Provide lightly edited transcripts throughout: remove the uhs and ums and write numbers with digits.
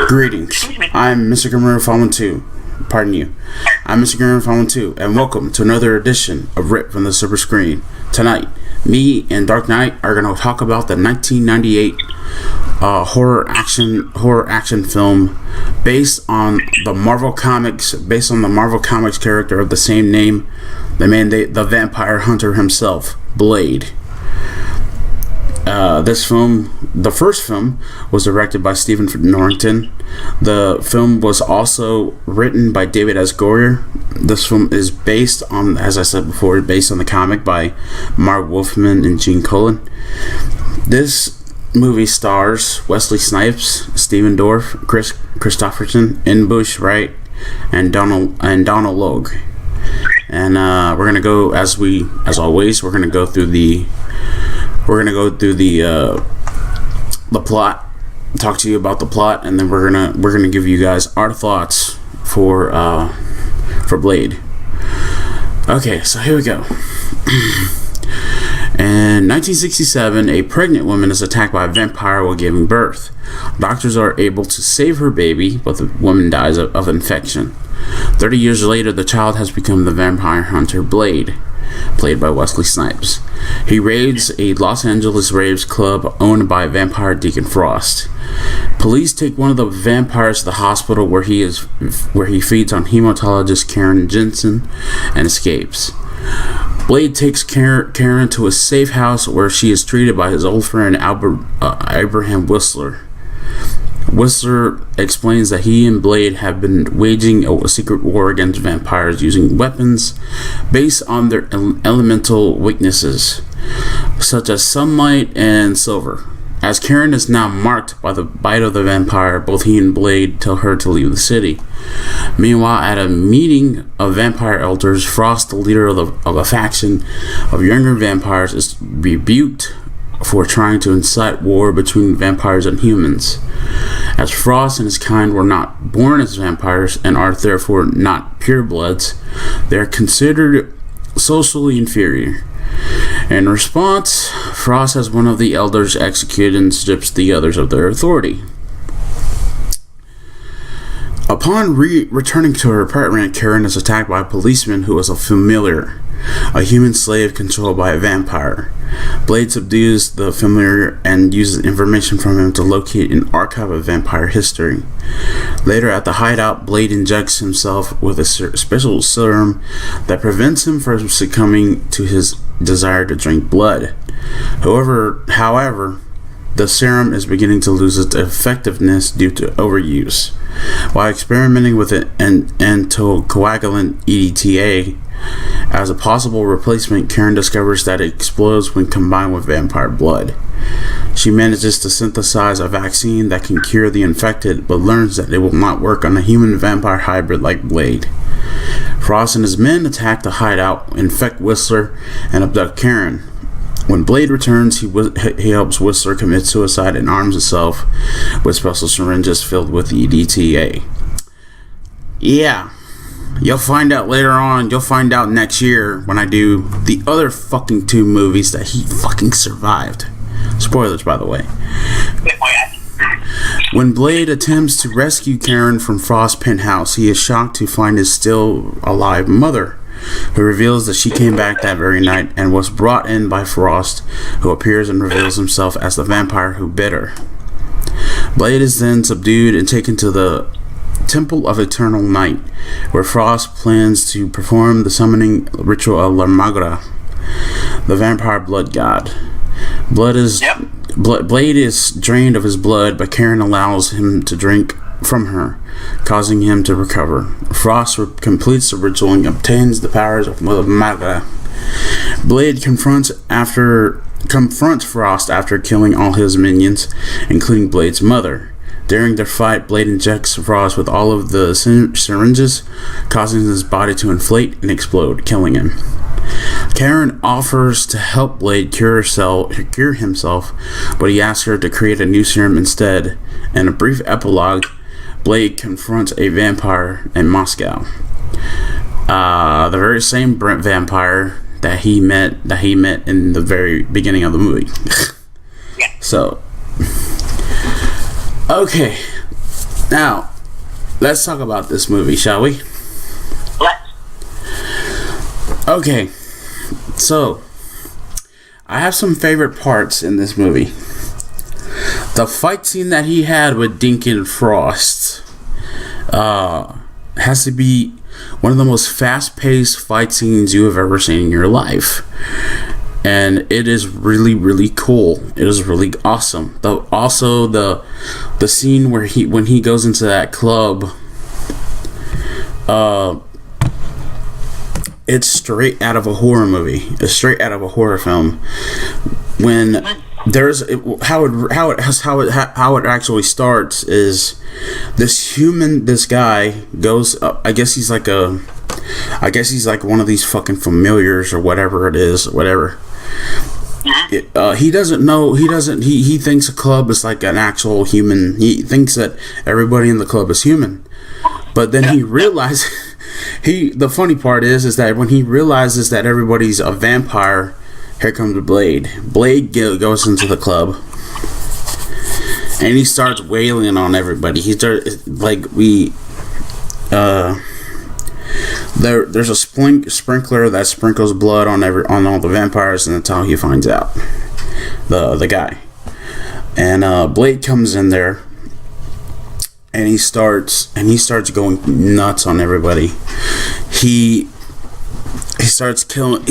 Greetings. I'm Mr. Grimreaper 512. Pardon you. I'm Mr. Grimreaper 512, and welcome to another edition of Rip from the Silver Screen. Tonight, me and Dark Knight are going to talk about the 1998 horror action film based on the Marvel Comics character of the same name, the vampire hunter himself, Blade. The first film was directed by Stephen Norrington. The film was also written by David S. Goyer. This film is based on, as I said before, based on the comic by Mark Wolfman and Gene Colan. This movie stars Wesley Snipes, Stephen Dorff, Chris Christopherson, Bush Wright, and Donald Logue. And we're gonna go, as always, we're gonna go through the plot, talk to you about the plot, and then we're gonna give you guys our thoughts for Blade. Okay, so here we go. In 1967, a pregnant woman is attacked by a vampire while giving birth. Doctors are able to save her baby, but the woman dies of infection. 30 years later, the child has become the vampire hunter Blade, played by Wesley Snipes. He raids a Los Angeles raves club owned by vampire Deacon Frost. Police take one of the vampires to the hospital where he feeds on hematologist Karen Jensen and escapes. Blade takes Karen to a safe house where she is treated by his old friend Abraham Whistler. Whistler explains that he and Blade have been waging a secret war against vampires using weapons based on their elemental weaknesses, such as sunlight and silver. As Karen is now marked by the bite of the vampire, both he and Blade tell her to leave the city. Meanwhile, at a meeting of vampire elders, Frost, the leader of a faction of younger vampires, is rebuked for trying to incite war between vampires and humans. As Frost and his kind were not born as vampires and are therefore not purebloods, they are considered socially inferior. In response, Frost has one of the elders executed and strips the others of their authority. Upon returning to her apartment, Karen is attacked by a policeman who is a familiar, a human slave controlled by a vampire. Blade subdues the familiar and uses information from him to locate an archive of vampire history. Later at the hideout, Blade injects himself with a special serum that prevents him from succumbing to his desire to drink blood. However, the serum is beginning to lose its effectiveness due to overuse. While experimenting with an anticoagulant EDTA as a possible replacement, Karen discovers that it explodes when combined with vampire blood. She manages to synthesize a vaccine that can cure the infected, but learns that it will not work on a human-vampire hybrid like Blade. Frost and his men attack the hideout, infect Whistler, and abduct Karen. When Blade returns, he helps Whistler commit suicide and arms himself with special syringes filled with EDTA. Yeah, you'll find out later on. You'll find out next year when I do the other fucking two movies that he fucking survived. Spoilers, by the way. When Blade attempts to rescue Karen from Frost's penthouse, he is shocked to find his still alive mother, who reveals that she came back that very night and was brought in by Frost, who appears and reveals himself as the vampire who bit her. Blade is then subdued and taken to the Temple of Eternal Night, where Frost plans to perform the summoning ritual of La Magra, the vampire blood god. Blade is drained of his blood, but Karen allows him to drink from her, causing him to recover. Frost completes the ritual and obtains the powers of Magra. Blade confronts Frost after killing all his minions, including Blade's mother. During their fight, Blade injects Frost with all of the syringes, causing his body to inflate and explode, killing him. Karen offers to help Blade cure himself, but he asks her to create a new serum instead. In a brief epilogue, Blade confronts a vampire in Moscow. The very same vampire that he met in the very beginning of the movie. So, okay. Now, let's talk about this movie, shall we? Let's. Okay, so I have some favorite parts in this movie. The fight scene that he had with Deacon Frost has to be one of the most fast-paced fight scenes you have ever seen in your life. And it is really, really cool. It is really awesome. Also the scene where when he goes into that club, it's straight out of a horror movie. It's straight out of a horror film. When there's how it actually starts is this guy goes up. I guess he's like one of these fucking familiars or whatever it is, whatever. He doesn't know. He thinks a club is like an actual human. He thinks that everybody in the club is human, but then he realizes. The funny part is that when he realizes that everybody's a vampire, here comes Blade. Blade goes into the club, and he starts wailing on everybody. He starts there's a sprinkler that sprinkles blood on all the vampires, and that's how he finds out the guy. And Blade comes in there, and he starts going nuts on everybody. He starts killing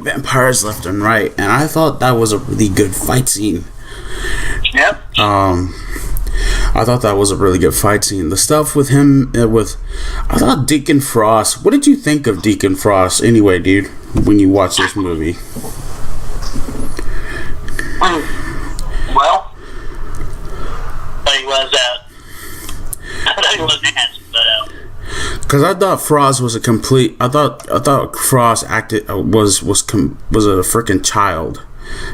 vampires left and right, and I thought that was a really good fight scene. Yep. I thought that was a really good fight scene. The stuff with him, I thought Deacon Frost. What did you think of Deacon Frost anyway, dude? When you watched this movie? Well, he was handsome, but because I thought Frost was a complete. I thought Frost acted was a freaking child.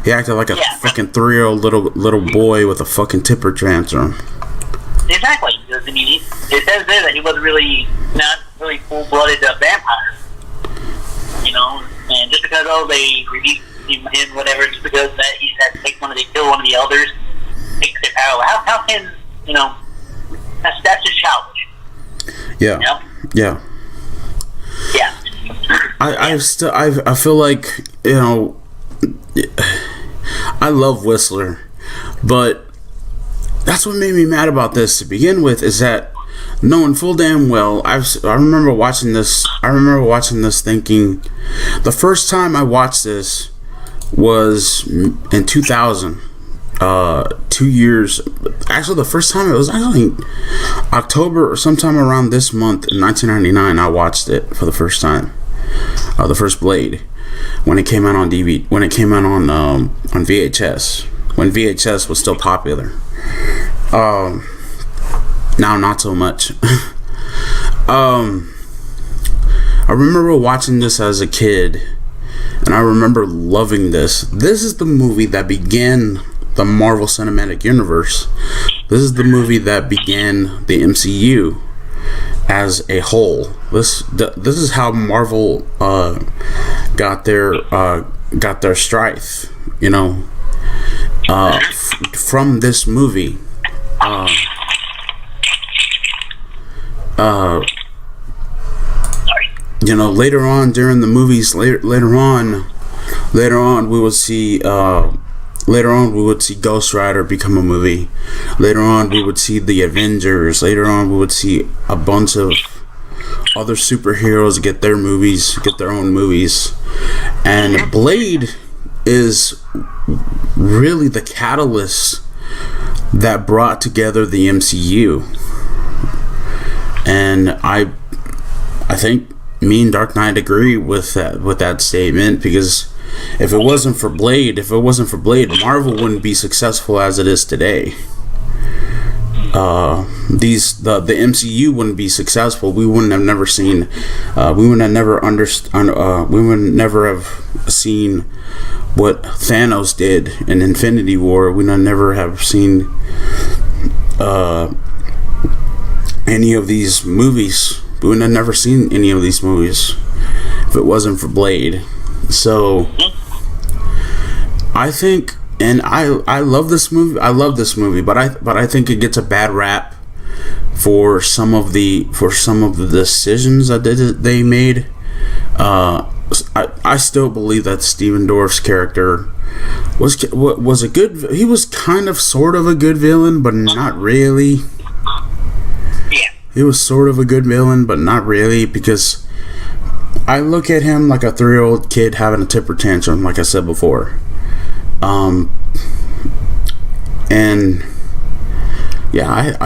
He acted like a fucking 3-year-old little boy with a fucking temper tantrum. Exactly. Because, I mean, it says there that he was not really full-blooded vampire. You know, and just because they released him, whatever, just because that he had to kill one of the elders, takes their power. How can that's just childish. Yeah. You know? Yeah. Yeah. I feel like, you know, I love Whistler, but that's what made me mad about this to begin with, is that knowing full damn well, I remember watching this thinking, the first time I watched this was in 2000, 2 years, actually the first time it was actually October or sometime around this month in 1999. I watched it for the first time, the first Blade, when it came out on DVD, when it came out on VHS, when VHS was still popular. Now not so much. I remember watching this as a kid, and I remember loving this. This is the movie that began the Marvel Cinematic Universe. This is the movie that began the MCU as a whole. This is how Marvel got their strife, you know, from this movie. You know, later on during the movies, later on we would see Ghost Rider become a movie. Later on we would see the Avengers. Later on we would see a bunch of other superheroes get their own movies. And Blade is really the catalyst that brought together the MCU. And I think me and Dark Knight agree with that statement, because if it wasn't for Blade, Marvel wouldn't be successful as it is today. The MCU wouldn't be successful. We wouldn't have never seen. We would never have seen what Thanos did in Infinity War. We would never have seen any of these movies. We would have never seen any of these movies if it wasn't for Blade. So I think, and I love this movie. But I think it gets a bad rap for some of the decisions that they made. I still believe that Steven Dorff's character was a good. He was kind of sort of a good villain, but not really. Yeah. He was sort of a good villain, but not really, because I look at him like a 3-year-old kid having a temper tantrum, like I said before. And yeah,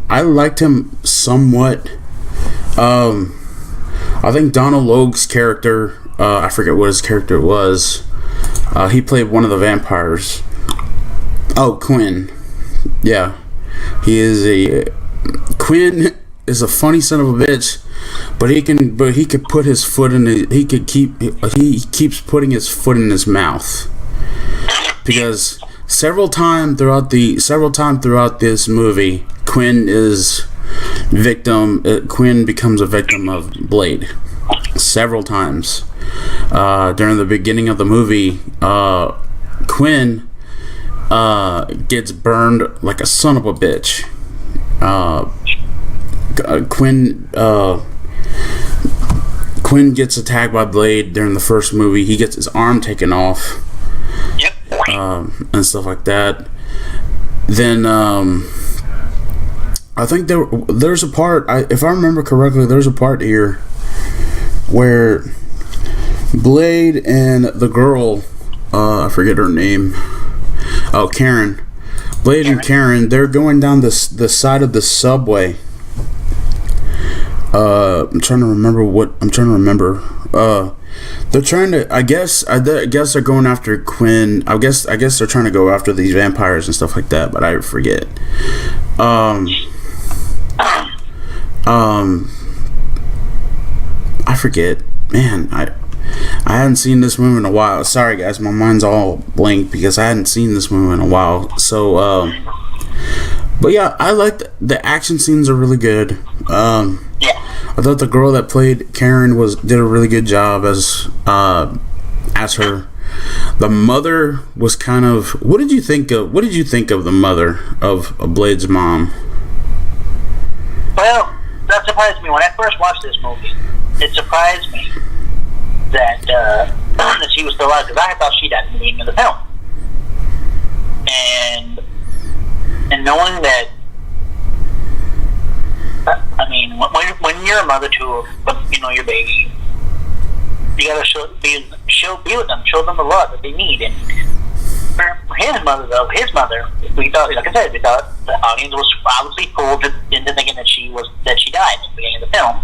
I liked him somewhat. I think Donald Logue's character, I forget what his character was. He played one of the vampires. Oh, Quinn. Yeah, Quinn is a funny son of a bitch, but he could put his foot in he keeps putting his foot in his mouth, because several times throughout this movie, Quinn becomes a victim of Blade several times. During the beginning of the movie, Quinn gets burned like a son of a bitch. Quinn gets attacked by Blade during the first movie. He gets his arm taken off. Yep. And stuff like that. Then I think there's a part, if I remember correctly, there's a part here where Blade and the girl, I forget her name. Oh, Karen. Blade and Karen, they're going down the side of the subway. I'm trying to remember. They're trying to. I guess they're going after Quinn. I guess they're trying to go after these vampires and stuff like that. But I forget. I forget. Man, I hadn't seen this movie in a while. Sorry, guys, my mind's all blank because I hadn't seen this movie in a while. So, but yeah, I liked the action scenes are really good. Yeah. I thought the girl that played Karen did a really good job as her. The mother was kind of. What did you think of the mother of Blade's mom? Well, that surprised me when I first watched this movie. It surprised me that that she was still alive, because I thought she died in the beginning of the film. And knowing that, I mean, when you're a mother to, your baby, you gotta be with them, show them the love that they need. And for his mother, we thought, like I said, the audience was obviously fooled into thinking that she died at the beginning of the film.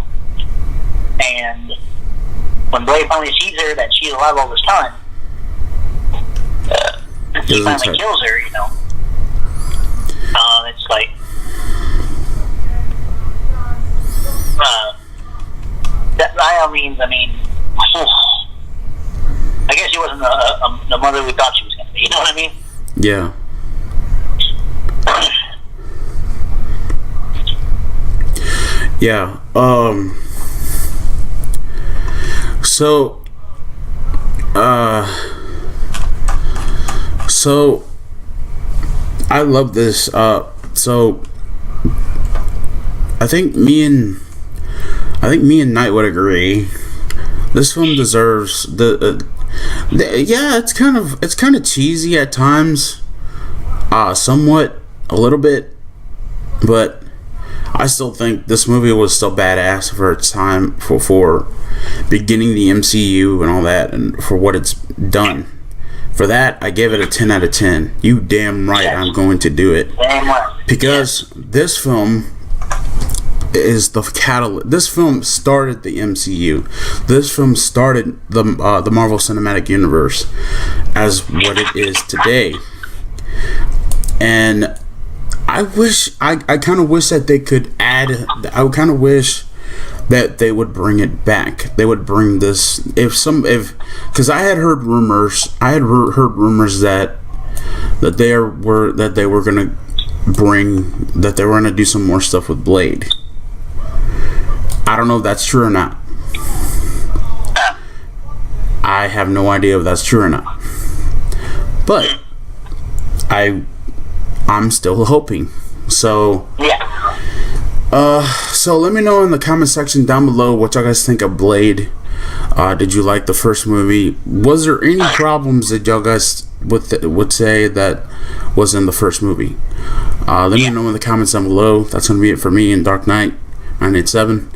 And when Blade finally sees her, that she's alive all this time, he finally kills her, it's like, that by all means, I guess she wasn't the mother we thought she was going to be, you know what I mean? Yeah. Yeah. So I love this. So I think me and Knight would agree. This film deserves yeah, it's kind of cheesy at times, somewhat, a little bit, but I still think this movie was still badass for its time, for beginning the MCU and all that, and for what it's done. For that, I gave it a 10 out of 10. You damn right, I'm going to do it, because this film is the catalyst. This film started the MCU. This film started the Marvel Cinematic Universe as what it is today. And I kind of wish that they could add. I kind of wish that they would bring it back. They would bring this because I had heard rumors. I had heard rumors that they were gonna do some more stuff with Blade. I don't know if that's true or not. I have no idea if that's true or not. But I'm still hoping. So yeah. So let me know in the comment section down below what y'all guys think of Blade. Did you like the first movie? Was there any problems that y'all guys would say that was in the first movie? Let me know in the comments down below. That's going to be it for me and Dark Knight 987.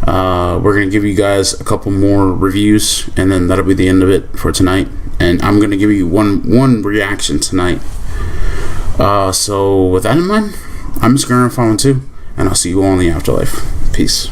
We're going to give you guys a couple more reviews, and then that'll be the end of it for tonight. And I'm going to give you one reaction tonight. So with that in mind, I'm just going to 512, and I'll see you all in the afterlife. Peace.